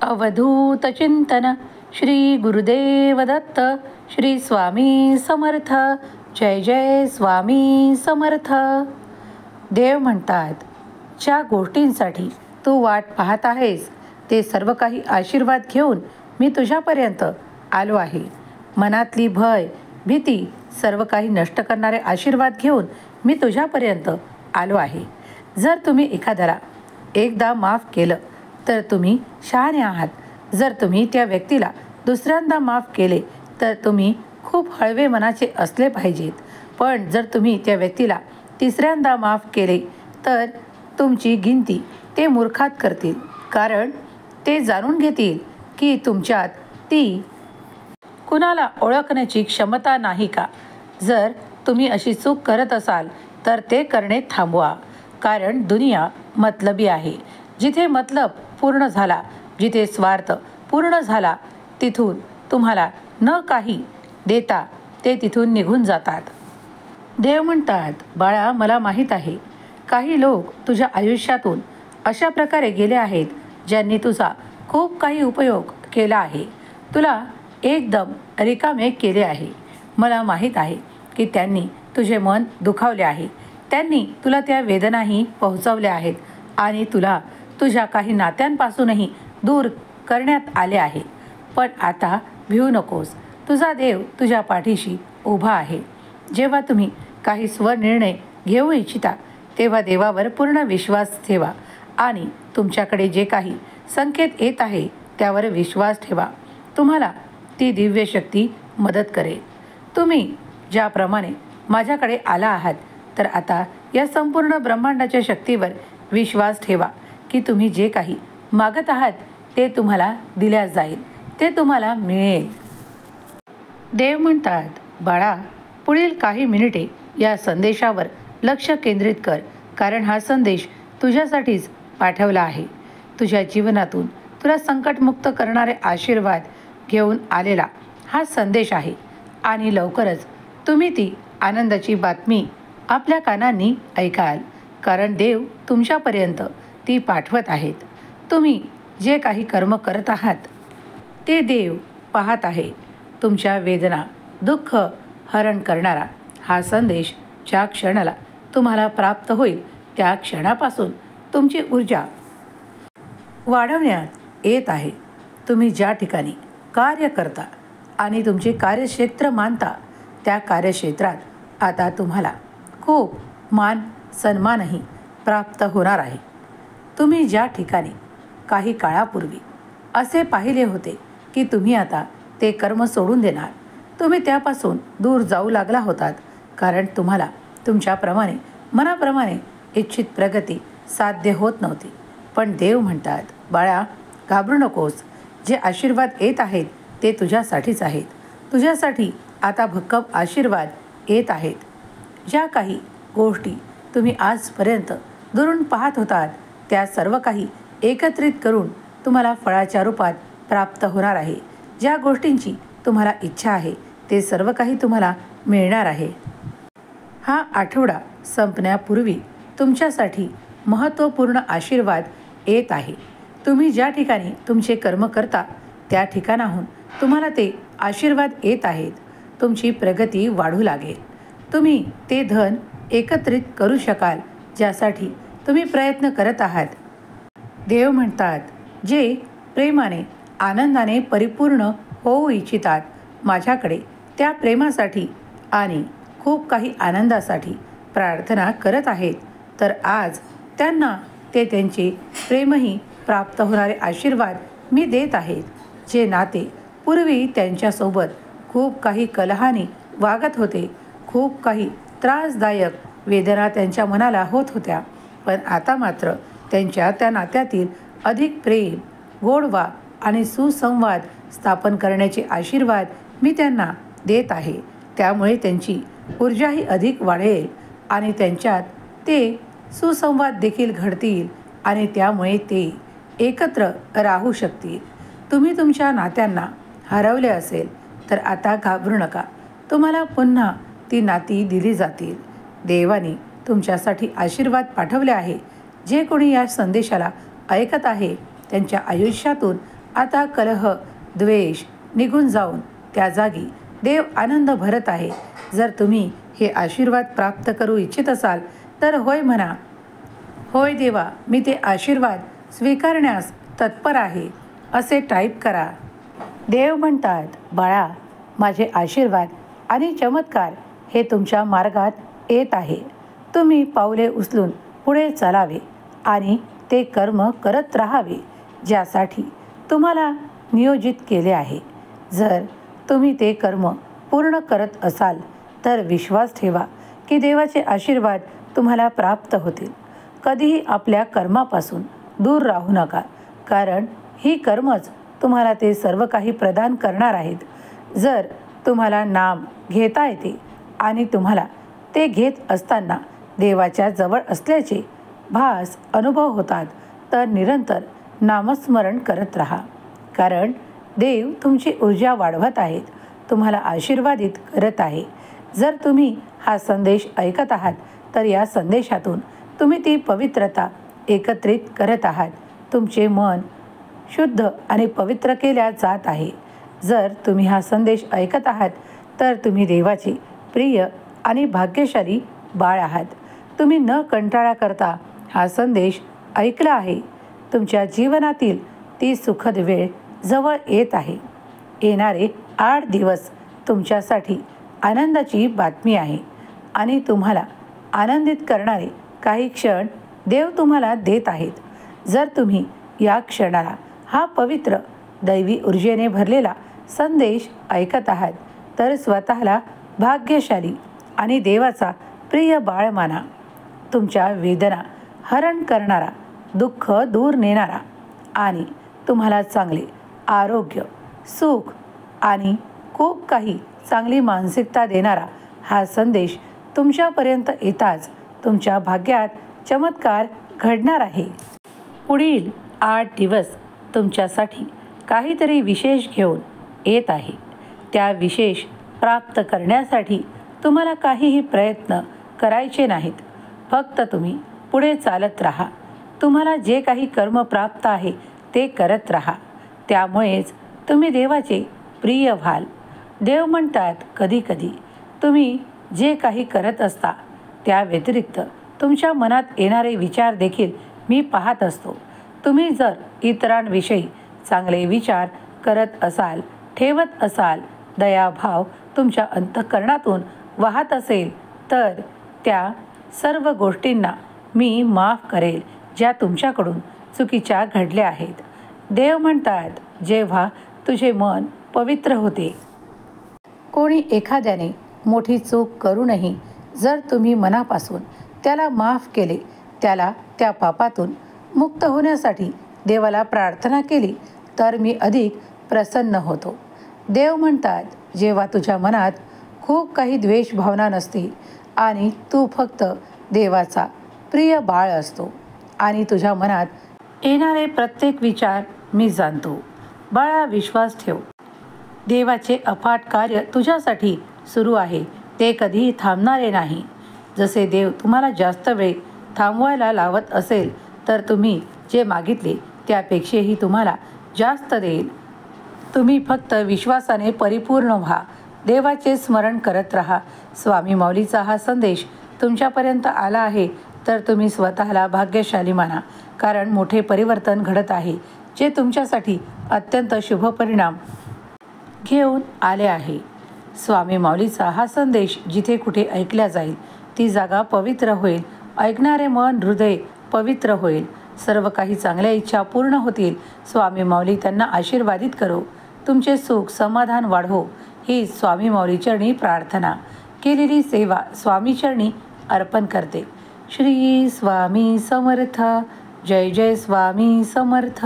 अवधूत चिंतन श्री गुरुदेव दत्त श्री स्वामी समर्थ. जय जय स्वामी समर्थ. देव म्हणतात, ज्या गोष्टींसाठी तू वाट पाहत आहेस ते सर्व काही आशीर्वाद घेऊन मी तुझ्यापर्यंत आलो आहे. मनातली भय भीती सर्व काही नष्ट करणारे आशीर्वाद घेऊन मी तुझ्यापर्यंत आलो आहे. जर तुम्ही एखाद्याला एकदा माफ केलं तर तुम्ही शहाणे आहात. जर तुम्ही त्या व्यक्तीला दुसऱ्यांदा माफ केले तर तुम्ही खूप हळवे मनाचे असले पाहिजेत. पण जर तुम्ही त्या व्यक्तीला तिसऱ्यांदा माफ केले तर तुमची गिनती ते मूर्खात करतील, कारण ते जाणून घेतील की तुमच्यात ती कुणाला ओळखण्याची क्षमता नाही का. जर तुम्ही अशी चूक करत असाल तर ते करणे थांबवा, कारण दुनिया मतलबी आहे. जिथे मतलब पूर्ण झाला, जिथे स्वार्थ पूर्ण झाला, तिथून तुम्हाला न काही देता ते तिथून निघून जातात. देव म्हणतात, बाळा, मला माहीत आहे काही लोक तुझ्या आयुष्यातून अशा प्रकारे गेले आहेत ज्यांनी तुझा खूप काही उपयोग केला आहे, तुला एकदम रिकामे केले आहे. मला माहीत आहे की त्यांनी तुझे मन दुखावले आहे. त्यांनी तुला त्या वेदनाही पोहोचवल्या आहेत आणि तुला तुझ्या काही नात्यांपासूनही दूर करण्यात आले आहे. पण आता भिवू नकोस, तुझा देव तुझ्या पाठीशी उभा आहे. जेव्हा तुम्ही काही स्वनिर्णय घेऊ इच्छिता तेव्हा देवावर पूर्ण विश्वास ठेवा आणि तुमच्याकडे जे काही संकेत येत आहे त्यावर विश्वास ठेवा. तुम्हाला ती दिव्य शक्ती मदत करेल. तुम्ही ज्याप्रमाणे माझ्याकडे आला आहात, तर आता या संपूर्ण ब्रह्मांडाच्या शक्तीवर विश्वास ठेवा की तुम्ही जे काही मागत आहात ते तुम्हाला दिल्या जाईल, ते तुम्हाला मिळेल. देव म्हणतात, बाळा, पुढील काही मिनिटे या संदेशावर लक्ष केंद्रित कर, कारण हा संदेश तुझ्यासाठीच पाठवला आहे. तुझ्या जीवनातून तुला संकटमुक्त करणारे आशीर्वाद घेऊन आलेला हा संदेश आहे आणि लवकरच तुम्ही ती आनंदाची बातमी आपल्या कानांनी ऐकाल, कारण देव तुमच्यापर्यंत ती पाठवत आहेत. तुम्ही जे काही कर्म करत आहात ते देव पाहत आहे. तुमच्या वेदना दुःख हरण करणारा हा संदेश ज्या क्षणाला तुम्हाला प्राप्त होईल त्या क्षणापासून तुमची ऊर्जा वाढवण्यात येत आहे. तुम्ही ज्या ठिकाणी कार्य करता आणि तुमचे कार्यक्षेत्र मानता त्या कार्यक्षेत्रात आता तुम्हाला खूप मान सन्मानही प्राप्त होणार आहे. तुम्ही ज्या ठिकाणी काही काळापूर्वी असे पाहिले होते की तुम्ही आता ते कर्म सोडून देणार, तुम्ही त्यापासून दूर जाऊ लागला होतात, कारण तुम्हाला तुमच्याप्रमाणे मनाप्रमाणे इच्छित प्रगती साध्य होत नव्हती. पण देव म्हणतात, बाळा, घाबरू नकोस. जे आशीर्वाद येत आहेत ते तुझ्यासाठीच आहेत. तुझ्यासाठी आता भक्कम आशीर्वाद येत आहेत. ज्या काही गोष्टी तुम्ही आजपर्यंत दुरून पाहत होतात त्या सर्व काही एकत्रित करून तुम्हाला फळाच्या रूपात प्राप्त होणार आहे. ज्या गोष्टींची तुम्हाला इच्छा आहे ते सर्व काही तुम्हाला मिळणार आहे. हा आठवडा संपण्यापूर्वी तुमच्यासाठी महत्त्वपूर्ण आशीर्वाद येत आहे. तुम्ही ज्या ठिकाणी तुमचे कर्म करता त्या ठिकाणाहून तुम्हाला ते आशीर्वाद येत आहेत. तुमची प्रगती वाढू लागेल. तुम्ही ते धन एकत्रित करू शकाल ज्यासाठी तुम्ही प्रयत्न करत आहात. देव म्हणतात, जे प्रेमाने आनंदाने परिपूर्ण होऊ इच्छितात माझ्याकडे त्या प्रेमासाठी आणि खूप काही आनंदासाठी प्रार्थना करत आहेत, तर आज त्यांना ते त्यांचे प्रेमही प्राप्त होणारे आशीर्वाद मी देत आहेत. जे नाते पूर्वी त्यांच्यासोबत खूप काही कलहाने वागत होते, खूप काही त्रासदायक वेदना त्यांच्या मनाला होत होत्या, पण आता मात्र त्यांच्या त्या नात्यातील अधिक प्रेम, गोडवा आणि सुसंवाद स्थापन करण्याचे आशीर्वाद मी त्यांना देत आहे. त्यामुळे त्यांची ऊर्जाही अधिक वाढेल आणि त्यांच्यात ते सुसंवाद देखील घडतील आणि त्यामुळे ते एकत्र राहू शकतील. तुम्ही तुमच्या नात्यांना हरवले असेल तर आता घाबरू नका. तुम्हाला पुन्हा ती नाती दिली जातील. देवाने तुमच्यासाठी आशीर्वाद पाठवले आहे. जे कोणी या संदेशाला ऐकत आहे त्यांच्या आयुष्यातून आता कलह द्वेष निघून जाऊन त्या जागी देव आनंद भरत आहे. जर तुम्ही हे आशीर्वाद प्राप्त करू इच्छित असाल तर होय म्हणा. होय देवा, मी ते आशीर्वाद स्वीकारण्यास तत्पर आहे असे टाईप करा. देव म्हणतात, बाळा, माझे आशीर्वाद आणि चमत्कार हे तुमच्या मार्गात येत आहे. तुम्ही पावले उचलून पुढे चालावे आणि ते कर्म करत राहावे ज्यासाठी तुम्हाला नियोजित केले आहे. जर तुम्ही ते कर्म पूर्ण करत असाल तर विश्वास ठेवा की देवाचे आशीर्वाद तुम्हाला प्राप्त होतील. कधीही आपल्या कर्मापासून दूर राहू नका, कारण ही कर्मच तुम्हाला ते सर्व काही प्रदान करणार आहेत. जर तुम्हाला नाम घेता येते आणि तुम्हाला ते घेत असताना देवाच्या जवळ असल्याचे भास अनुभव होतात तर निरंतर नामस्मरण करत राहा, कारण देव तुमची ऊर्जा वाढवत आहेत, तुम्हाला आशीर्वादित करत आहे. जर तुम्ही हा संदेश ऐकत आहात तर या संदेशातून तुम्ही ती पवित्रता एकत्रित करत आहात. तुमचे मन शुद्ध आणि पवित्र केल्या जात आहे. जर तुम्ही हा संदेश ऐकत आहात तर तुम्ही देवाचे प्रिय आणि भाग्यशाली बाळ आहात. तुम्ही न कंटाळा करता हा संदेश ऐकला आहे. तुमच्या जीवनातील ती सुखद वेळ जवळ येत आहे. येणारे 8 दिवस तुमच्यासाठी आनंदाची बातमी आहे आणि तुम्हाला आनंदित करणारे काही क्षण देव तुम्हाला देत आहेत. जर तुम्ही या क्षणाला हा पवित्र दैवी ऊर्जेने भरलेला संदेश ऐकत आहात तर स्वतःला भाग्यशाली आणि देवाचा प्रिय बाळ माना. तुमच्या वेदना हरण करणारा, दुःख दूर नेणारा आणि तुम्हाला चांगले आरोग्य, सुख आणि खूप काही चांगली मानसिकता देणारा हा संदेश तुमच्यापर्यंत येताच तुमच्या भाग्यात चमत्कार घडणार आहे. पुढील 8 दिवस तुमच्यासाठी काहीतरी विशेष घेऊन येत आहे. त्या विशेष प्राप्त करण्यासाठी तुम्हाला काहीही प्रयत्न करायचे नाहीत. फक्त तुम्ही पुढे चालत राहा. तुम्हाला जे काही कर्म प्राप्त आहे ते करत राहा. त्यामुळेच तुम्ही देवाचे प्रिय व्हाल. देव म्हणतात, कधीकधी तुम्ही जे काही करत असता त्या व्यतिरिक्त तुमच्या मनात येणारे विचार देखील मी पाहत असतो. तुम्ही जर इतरांविषयी चांगले विचार करत असाल, ठेवत असाल, दयाभाव तुमच्या अंतःकरणातून वाहत असेल तर त्या सर्व गोष्टींना मी माफ करेल ज्या तुमच्याकडून चुकीच्या घडल्या आहेत. देव म्हणतात, जेव्हा तुझे मन पवित्र होते. कोणी एखाद्याने मोठी चूक करूनही जर तुम्ही मनापासून त्याला माफ केले, त्याला त्या पापातून मुक्त होण्यासाठी देवाला प्रार्थना केली तर मी अधिक प्रसन्न होतो. देव म्हणतात, जेव्हा तुझ्या मनात खूप काही द्वेष भावना नसते आणि तू फक्त देवाचा प्रिय बाळ असतो आणि तुझ्या मनात येणारे प्रत्येक विचार मी जाणतो. बाळा, विश्वास ठेव. देवाचे अफाट कार्य तुझ्यासाठी सुरू आहे. ते कधीही थांबणारे नाही. जसे देव तुम्हाला जास्त वेळ थांबवायला लावत असेल तर तुम्ही जे मागितले त्यापेक्षाही तुम्हाला जास्त देईल. तुम्ही फक्त विश्वासाने परिपूर्ण व्हा. देवाचे स्मरण करत राहा. स्वामी माऊलीचा हा संदेश तुमच्यापर्यंत आला आहे तर तुम्ही स्वतःला भाग्यशाली माना, कारण मोठे परिवर्तन घडत आहे जे तुमच्यासाठी अत्यंत शुभ परिणाम घेऊन आले आहे. स्वामी माऊलीचा हा संदेश जिथे कुठे ऐकला जाईल ती जागा पवित्र होईल. ऐकणारे मन, हृदय पवित्र होईल. सर्व काही चांगल्या इच्छा पूर्ण होतील. स्वामी माऊली त्यांना आशीर्वादित करो. तुमचे सुख समाधान वाढो ही स्वामी माऊली चरणी प्रार्थना. केलेली सेवा स्वामी चरणी अर्पण करते. श्री स्वामी समर्थ. जय जय स्वामी समर्थ.